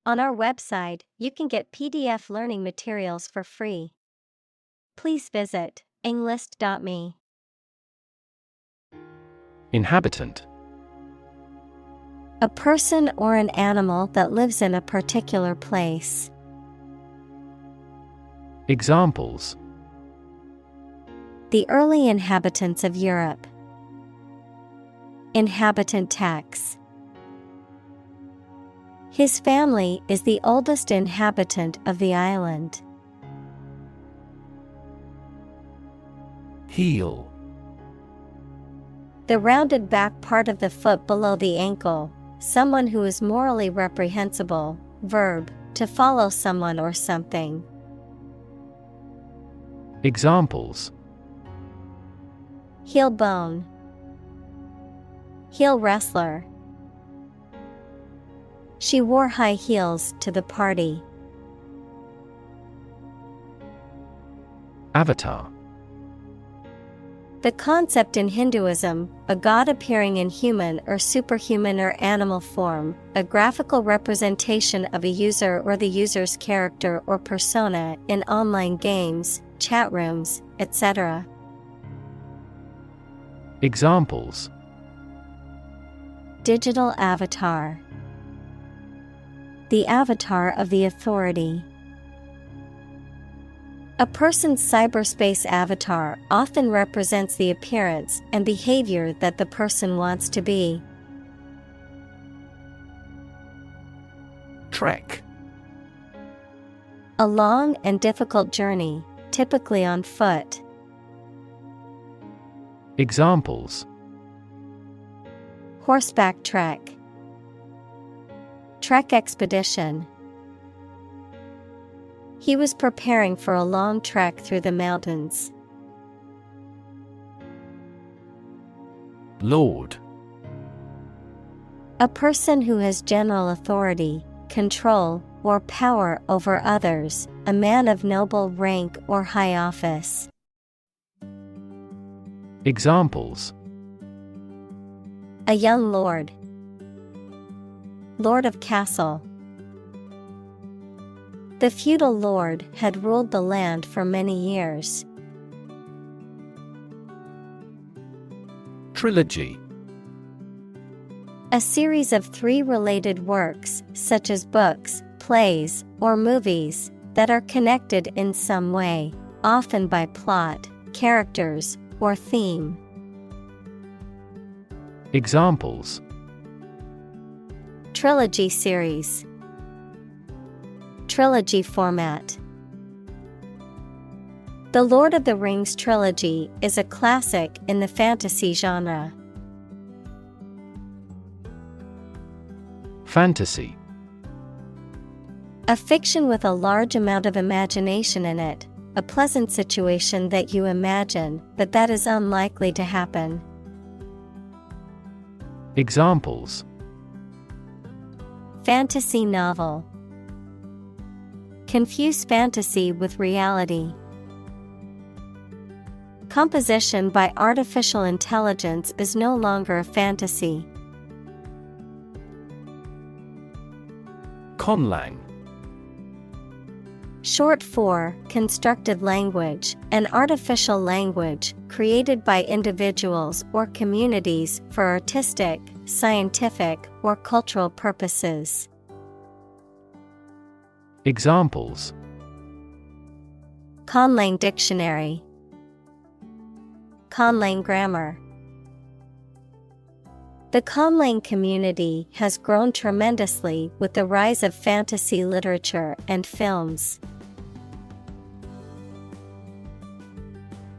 On our website, you can get PDF learning materials for free. Please visit englist.me. Inhabitant. A person or an animal that lives in a particular place. Examples: The early inhabitants of Europe. Inhabitant tax. His family is the oldest inhabitant of the island. Heel. The rounded back part of the foot below the ankle. Someone who is morally reprehensible. Verb, to follow someone or something. Examples: Heel bone. Heel wrestler. She wore high heels to the party. Avatar. The concept in Hinduism, a god appearing in human or superhuman or animal form, a graphical representation of a user or the user's character or persona in online games, chat rooms, etc. Examples: Digital avatar. The avatar of the authority. A person's cyberspace avatar often represents the appearance and behavior that the person wants to be. Trek. A long and difficult journey, typically on foot. Examples: Horseback trek. Trek expedition. He was preparing for a long trek through the mountains. Lord. A person who has general authority, control, or power over others, a man of noble rank or high office. Examples: A young lord. Lord of castle. The feudal lord had ruled the land for many years. Trilogy. A series of 3 related works, such as books, plays, or movies, that are connected in some way, often by plot, characters, or theme. Examples: Trilogy series. Trilogy format. The Lord of the Rings trilogy is a classic in the fantasy genre. Fantasy. A fiction with a large amount of imagination in it, a pleasant situation that you imagine, but that is unlikely to happen. Examples: Fantasy novel. Confuse fantasy with reality. Composition by artificial intelligence is no longer a fantasy. Conlang. Short for constructed language, an artificial language created by individuals or communities for artistic, scientific, or cultural purposes. Examples: Conlang dictionary. Conlang grammar. The conlang community has grown tremendously with the rise of fantasy literature and films.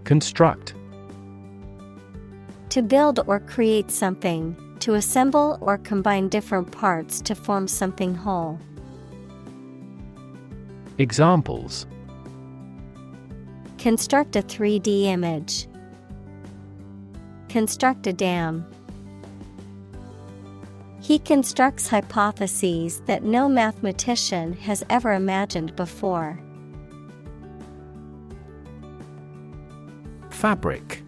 Construct. To build or create something, to assemble or combine different parts to form something whole. Examples: Construct a 3D image. Construct a dam. He constructs hypotheses that no mathematician has ever imagined before. Fabric.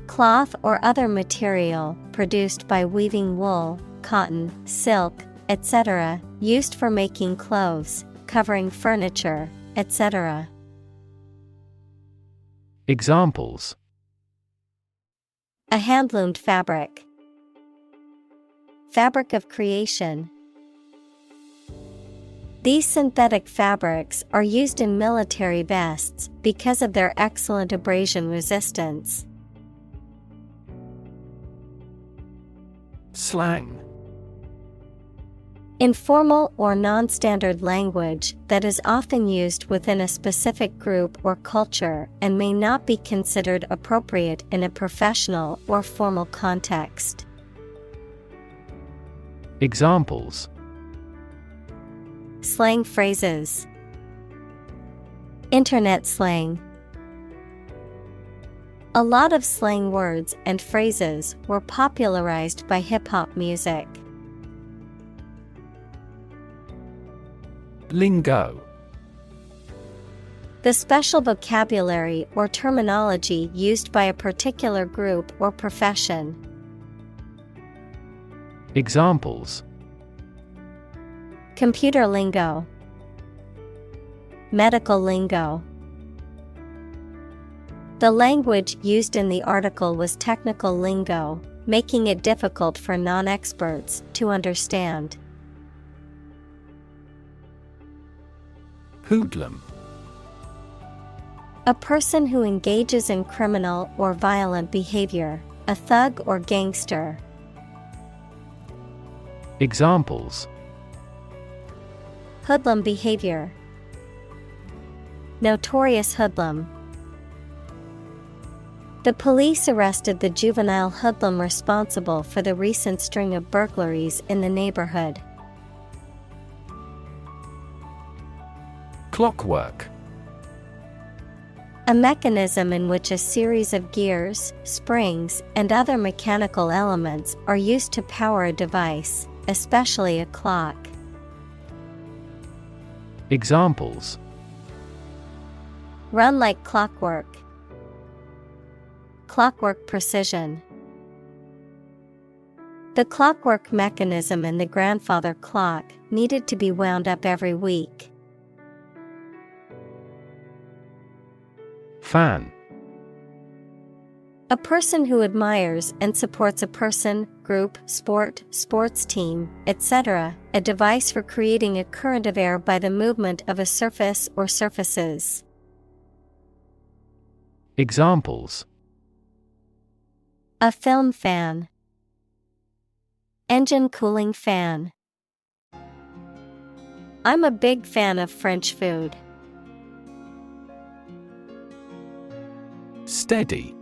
Cloth or other material produced by weaving wool, cotton, silk, etc., used for making clothes, covering furniture, etc. Examples: A hand-loomed fabric. Fabric of creation. These synthetic fabrics are used in military vests because of their excellent abrasion resistance. Slang. Informal or non-standard language that is often used within a specific group or culture and may not be considered appropriate in a professional or formal context. Examples: Slang phrases. Internet slang. A lot of slang words and phrases were popularized by hip-hop music. Lingo. The special vocabulary or terminology used by a particular group or profession. Examples: Computer lingo. Medical lingo. The language used in the article was technical lingo, making it difficult for non-experts to understand. Hoodlum. A person who engages in criminal or violent behavior, a thug or gangster. Examples: Hoodlum behavior. Notorious hoodlum. The police arrested the juvenile hoodlum responsible for the recent string of burglaries in the neighborhood. Clockwork. A mechanism in which a series of gears, springs, and other mechanical elements are used to power a device, especially a clock. Examples: Run like clockwork. Clockwork precision. The clockwork mechanism in the grandfather clock needed to be wound up every week. Fan. A person who admires and supports a person, group, sport, sports team, etc., a device for creating a current of air by the movement of a surface or surfaces. Examples: A film fan. Engine cooling fan. I'm a big fan of French food. Steady.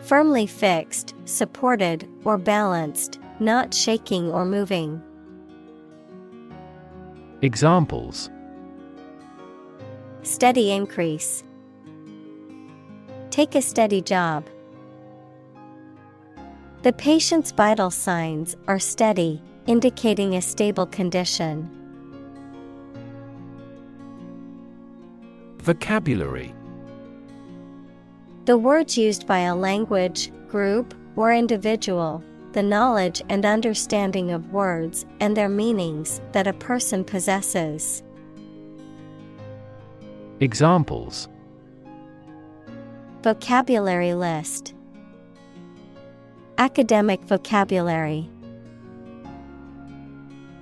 Firmly fixed, supported, or balanced, not shaking or moving. Examples: Steady increase. Take a steady job. The patient's vital signs are steady, indicating a stable condition. Vocabulary. The words used by a language, group, or individual, the knowledge and understanding of words and their meanings that a person possesses. Examples: Vocabulary list. Academic vocabulary.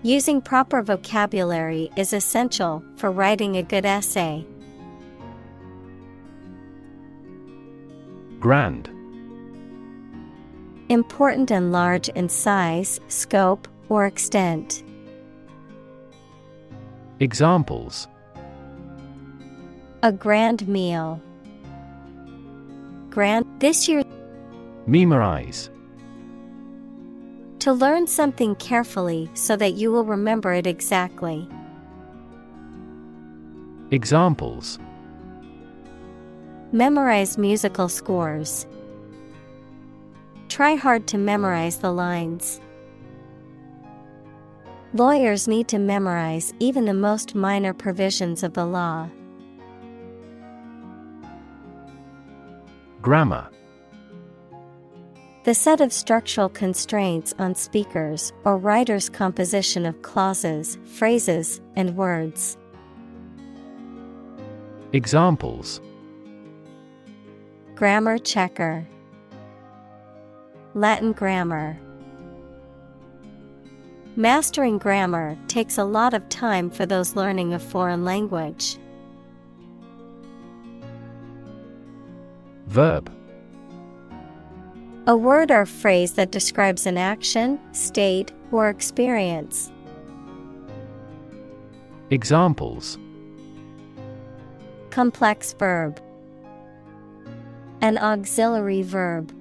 Using proper vocabulary is essential for writing a good essay. Grand. Important and large in size, scope, or extent. Examples: A grand meal. Grand this year. Memorize. To learn something carefully so that you will remember it exactly. Examples: Memorize musical scores. Try hard to memorize the lines. Lawyers need to memorize even the most minor provisions of the law. Grammar. The set of structural constraints on speakers or writers' composition of clauses, phrases, and words. Examples: Grammar checker. Latin grammar. Mastering grammar takes a lot of time for those learning a foreign language. Verb: A word or phrase that describes an action, state, or experience. Examples: Complex verb. An auxiliary verb.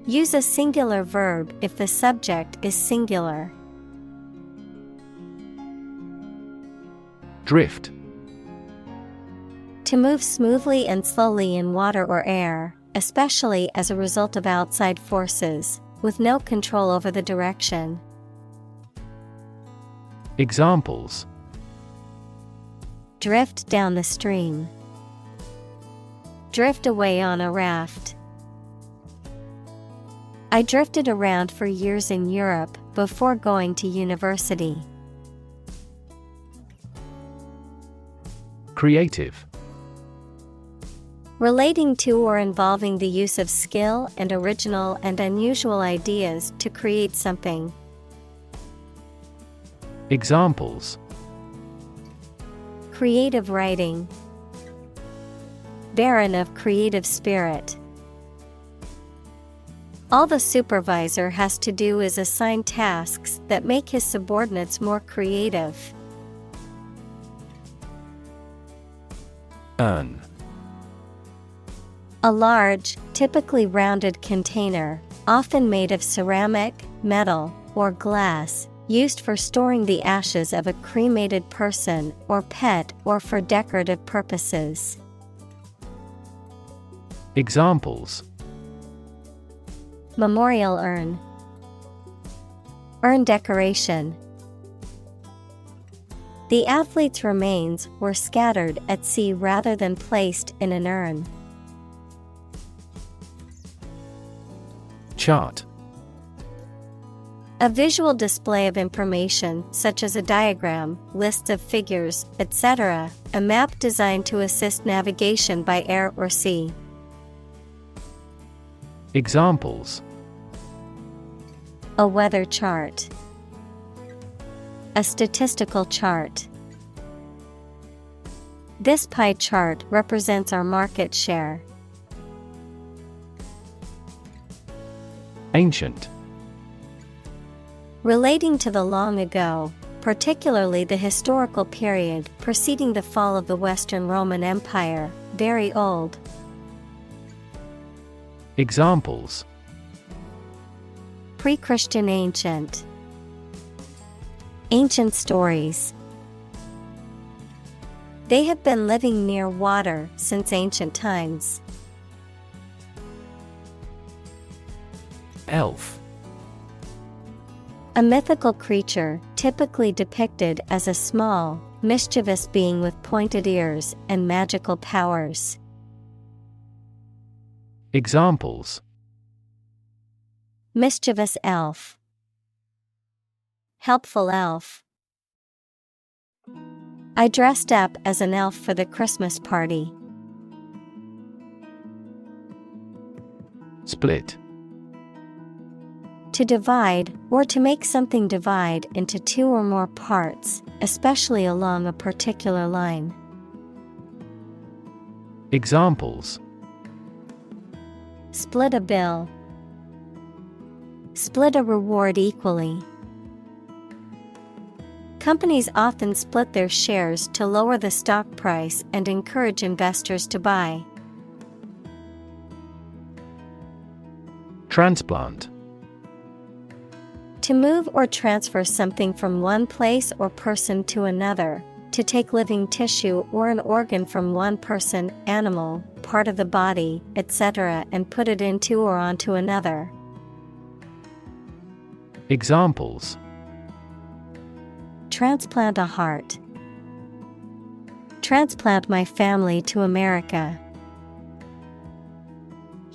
Use a singular verb if the subject is singular. Drift: To move smoothly and slowly in water or air, especially as a result of outside forces, with no control over the direction. Examples: Drift down the stream. Drift away on a raft. I drifted around for years in Europe before going to university. Creative: Relating to or involving the use of skill and original and unusual ideas to create something. Examples: Creative writing. Barren of creative spirit. All the supervisor has to do is assign tasks that make his subordinates more creative. Urn: A large, typically rounded container, often made of ceramic, metal, or glass, used for storing the ashes of a cremated person or pet or for decorative purposes. Examples: Memorial urn. Urn decoration. The athlete's remains were scattered at sea rather than placed in an urn. Chart: A visual display of information such as a diagram, lists of figures, etc., a map designed to assist navigation by air or sea. Examples: A weather chart. A statistical chart. This pie chart represents our market share. Ancient: Relating to the long ago, particularly the historical period preceding the fall of the Western Roman Empire, very old. Examples: Pre-Christian ancient. Ancient stories. They have been living near water since ancient times. Elf: A mythical creature, typically depicted as a small, mischievous being with pointed ears and magical powers. Examples: Mischievous elf. Helpful elf. I dressed up as an elf for the Christmas party. Split: To divide, or to make something divide into two or more parts, especially along a particular line. Examples: Split a bill. Split a reward equally. Companies often split their shares to lower the stock price and encourage investors to buy. Transplant: To move or transfer something from one place or person to another, to take living tissue or an organ from one person, animal, part of the body, etc., and put it into or onto another. Examples: Transplant a heart. Transplant my family to America.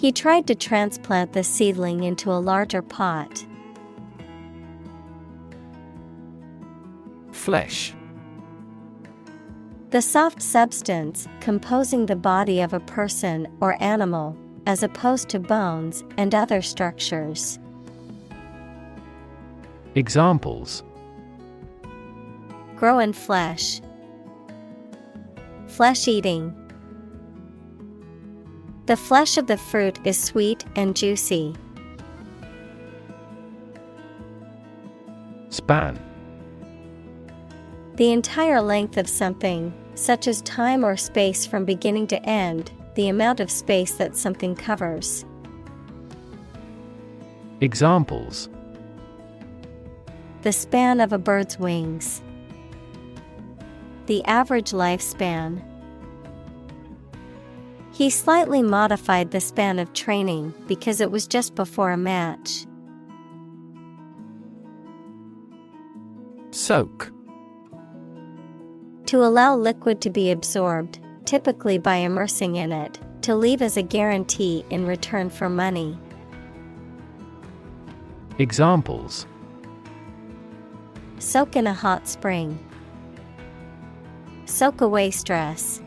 He tried to transplant the seedling into a larger pot. Flesh. The soft substance composing the body of a person or animal, as opposed to bones and other structures. Examples: Grow in flesh. Flesh eating. The flesh of the fruit is sweet and juicy. Span. The entire length of something, such as time or space from beginning to end, the amount of space that something covers. Examples: The span of a bird's wings. The average lifespan. He slightly modified the span of training because it was just before a match. Soak. To allow liquid to be absorbed, typically by immersing in it, to leave as a guarantee in return for money. Examples: Soak in a hot spring. Soak away stress.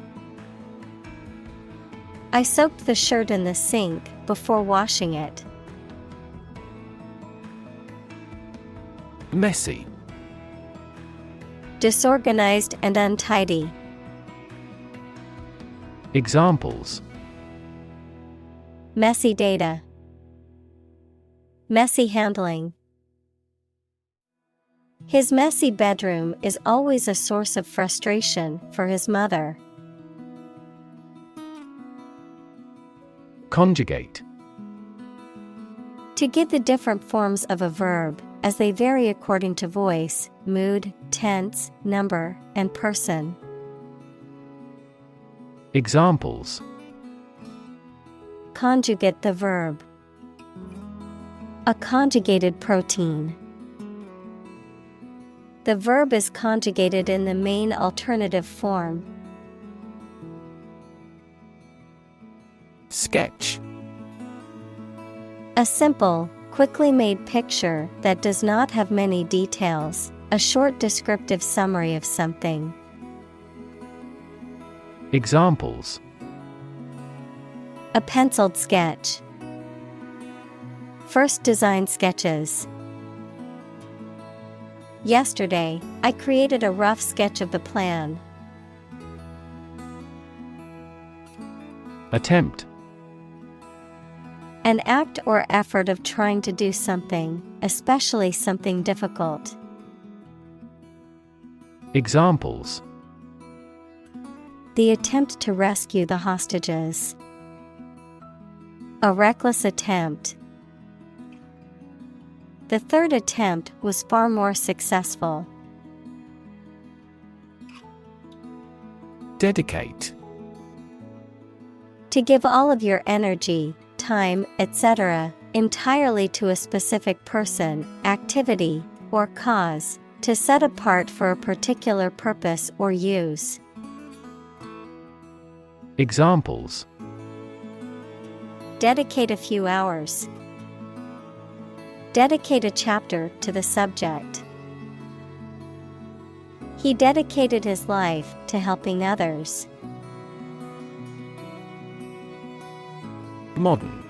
I soaked the shirt in the sink before washing it. Messy. Disorganized and untidy. Examples: Messy data. Messy handling. His messy bedroom is always a source of frustration for his mother. Conjugate. To give the different forms of a verb, as they vary according to voice, mood, tense, number, and person. Examples: Conjugate the verb. A conjugated protein. The verb is conjugated in the main alternative form. Sketch. A simple, quickly made picture that does not have many details, a short descriptive summary of something. Examples: A penciled sketch. First design sketches. Yesterday, I created a rough sketch of the plan. Attempt. An act or effort of trying to do something, especially something difficult. Examples: The attempt to rescue the hostages. A reckless attempt. The third attempt was far more successful. Dedicate. To give all of your energy, time, etc., entirely to a specific person, activity, or cause, to set apart for a particular purpose or use. Examples: Dedicate a few hours. Dedicate a chapter to the subject. He dedicated his life to helping others. Modern.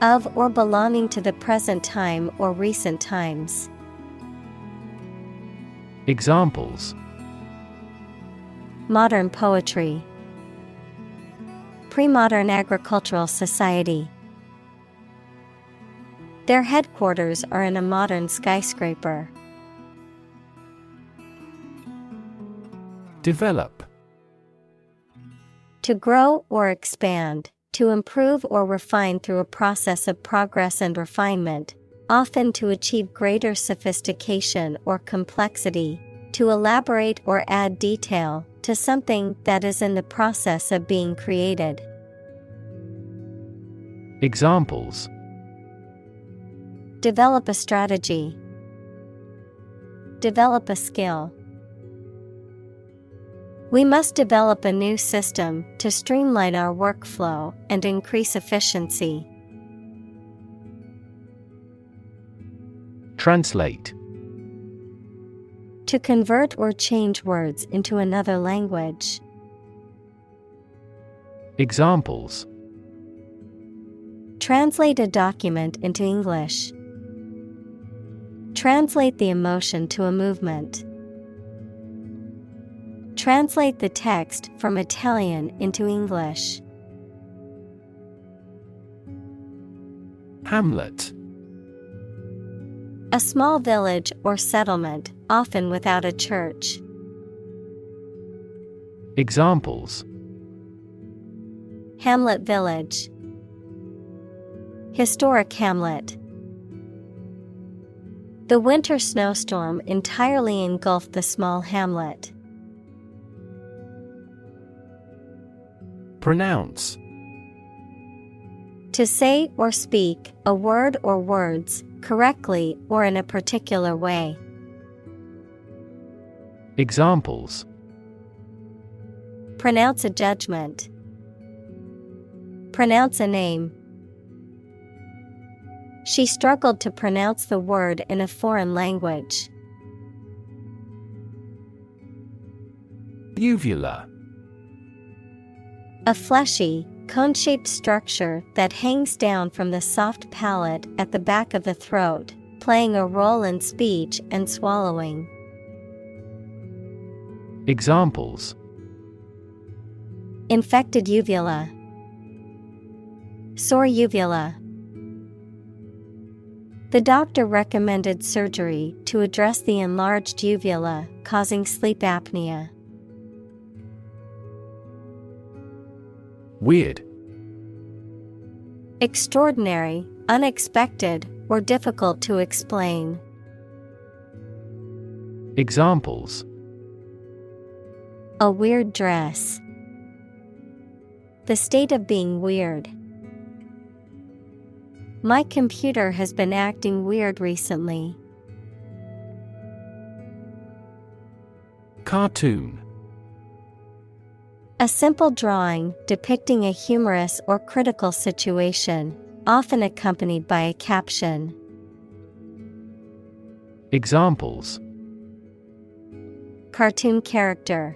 Of or belonging to the present time or recent times. Examples: Modern poetry. Pre-modern agricultural society. Their headquarters are in a modern skyscraper. Develop. To grow or expand, to improve or refine through a process of progress and refinement, often to achieve greater sophistication or complexity, to elaborate or add detail to something that is in the process of being created. Examples: Develop a strategy. Develop a skill. We must develop a new system to streamline our workflow and increase efficiency. Translate. To convert or change words into another language. Examples. Translate a document into English. Translate the emotion to a movement. Translate the text from Italian into English. Hamlet. A small village or settlement, often without a church. Examples. Hamlet Village. Historic hamlet. The winter snowstorm entirely engulfed the small hamlet. Pronounce. To say or speak a word or words correctly or in a particular way. Examples. Pronounce a judgment. Pronounce a name. She struggled to pronounce the word in a foreign language. Uvula. A fleshy, cone-shaped structure that hangs down from the soft palate at the back of the throat, playing a role in speech and swallowing. Examples. Infected uvula. Sore uvula. The doctor recommended surgery to address the enlarged uvula, causing sleep apnea. Weird. Extraordinary, unexpected, or difficult to explain. Examples. A weird dress. The state of being weird. My computer has been acting weird recently. Cartoon. A simple drawing depicting a humorous or critical situation, often accompanied by a caption. Examples. Cartoon character.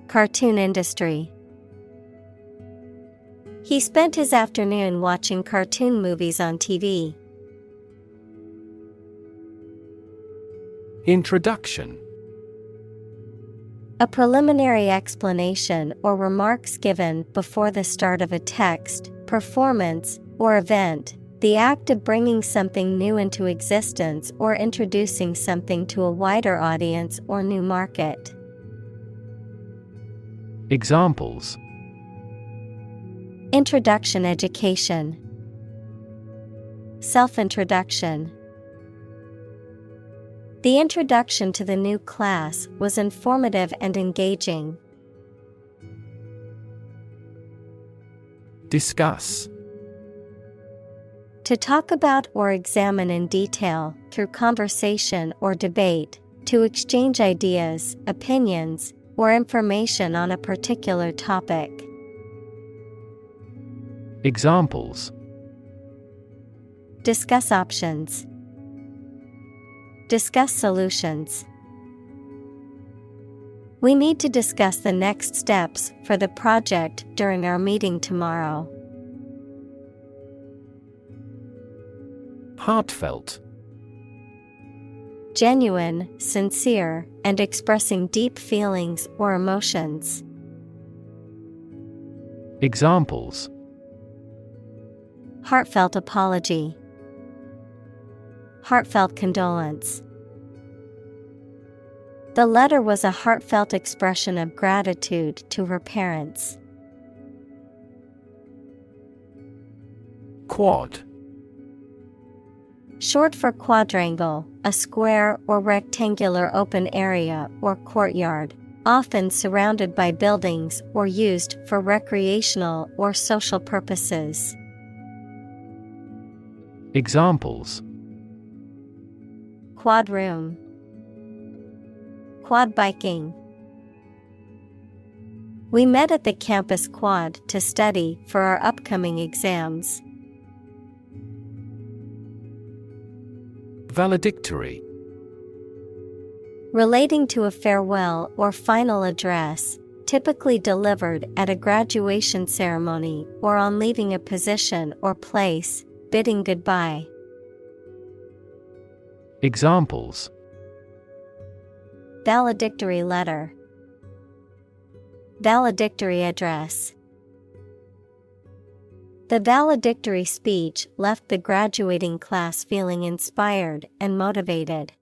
Cartoon industry. He spent his afternoon watching cartoon movies on TV. Introduction. A preliminary explanation or remarks given before the start of a text, performance, or event, the act of bringing something new into existence or introducing something to a wider audience or new market. Examples. Introduction education. Self-introduction. The introduction to the new class was informative and engaging. Discuss. To talk about or examine in detail, through conversation or debate, to exchange ideas, opinions, or information on a particular topic. Examples. Discuss options. Discuss solutions. We need to discuss the next steps for the project during our meeting tomorrow. Heartfelt. Genuine, sincere, and expressing deep feelings or emotions. Examples. Heartfelt apology. Heartfelt condolence. The letter was a heartfelt expression of gratitude to her parents. Quad. Short for quadrangle, a square or rectangular open area or courtyard, often surrounded by buildings or used for recreational or social purposes. Examples. Quad room. Quad biking. We met at the campus quad to study for our upcoming exams. Valedictory. Relating to a farewell or final address, typically delivered at a graduation ceremony or on leaving a position or place, bidding goodbye. Examples: Valedictory letter, valedictory address. The valedictory speech left the graduating class feeling inspired and motivated.